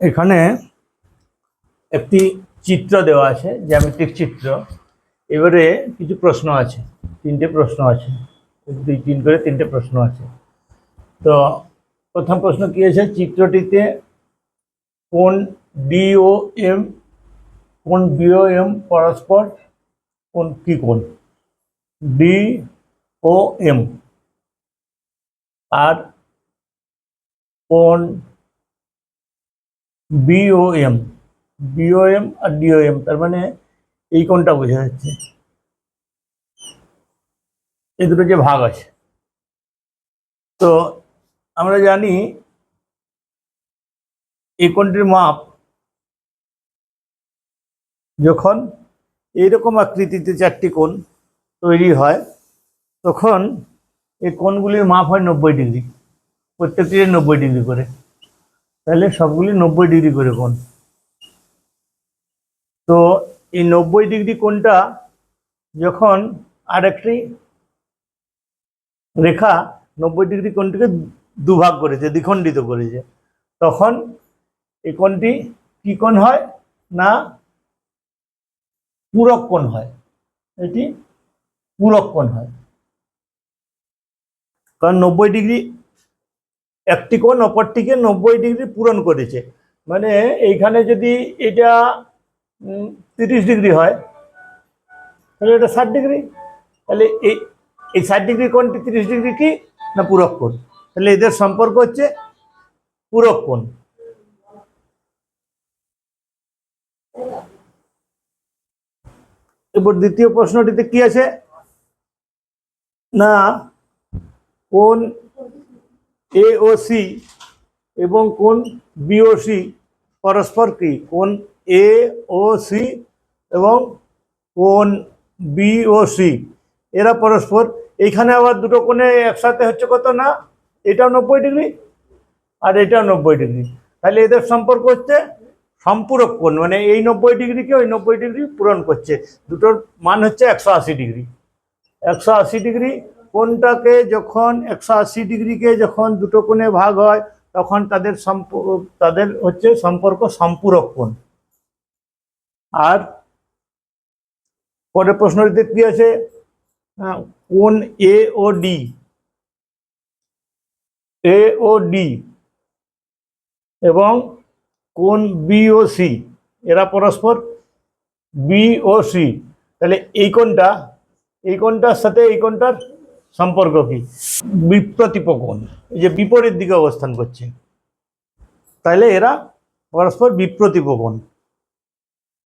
এখানে একটি চিত্র দেওয়া আছে, জ্যামিতিক চিত্র। এবারে কিছু প্রশ্ন আছে, তিনটে প্রশ্ন আছে, 2-3 করে 3টে প্রশ্ন আছে। তো প্রথম প্রশ্ন কি আছে, চিত্রটিতে কোন ডি ও এম কোন বি ও এম পরস্পর কোন কি কোন ডি ও এম আর কোন বিওএম বিওএম আর ডিওএম, তার মানে এই কোনটা বোঝা যাচ্ছে, এই দুটো যে ভাগ আছে। তো আমরা জানি এই কোণটির মাপ যখন এইরকম আকৃতিতে চারটি কোণ তৈরি হয় তখন এই কোণগুলির মাপ হয় 90 ডিগ্রি, প্রত্যেকটি 90 ডিগ্রি করে, তাহলে সবগুলি 90 ডিগ্রি করে কোণ। তো এই 90 ডিগ্রি কোণটা যখন আরেকটি রেখা 90 ডিগ্রি কোণটিকে দুভাগ করেছে, দ্বিখণ্ডিত করেছে, তখন এই কোণটি কি কোণ হয় না পূরক কোণ হয়। এটি পূরক কোণ হয়, কারণ 90 ডিগ্রি একটি কোণ অপরটিকে 90 ডিগ্রি পূরণ করেছে। মানে এইখানে যদি এটা 30 ডিগ্রি হয় তাহলে এটা 60 ডিগ্রি, তাহলে এই 60 ডিগ্রি কোণটি 30 ডিগ্রি কি না পূরক কোণ, তাহলে এদের সম্পর্ক হচ্ছে পূরক কোণ। এবার দ্বিতীয় প্রশ্নটিতে কি আছে না কোণ এ ও সি এবং কোণ বি ও সি পরস্পর কি, কোণ এ ও সি এবং কোণ বি ও সি এরা পরস্পর। এইখানে আবার দুটো কোণে একসাথে হচ্ছে কত না, এটাও 90 ডিগ্রি আর এটাও 90 ডিগ্রি, তাহলে এদের সম্পর্ক হচ্ছে সম্পূরক কোণ, মানে এই 90 ডিগ্রিকে ওই 90 ডিগ্রি পূরণ করছে। দুটোর মান হচ্ছে 180 ডিগ্রি। 180 ডিগ্রি কোণটাকে যখন 180 ডিগ্রিকে যখন দুটো কোণে ভাগ হয় তখন তাদের হচ্ছে সম্পর্ক সম্পূরক কোণ। আর পরের প্রশ্নটিতে কি আছে, কোণ এ ও ডি এবং কোণ বি ও সি এরা পরস্পর বি ও সি, তাহলে এই কোণটার সাথে এই কোণটার সম্পর্ক কি, বিপ্রতীপ কোণ, এই যে বিপরীত দিকে অবস্থান করছে, তাহলে এরা পরস্পর বিপ্রতীপ কোণ।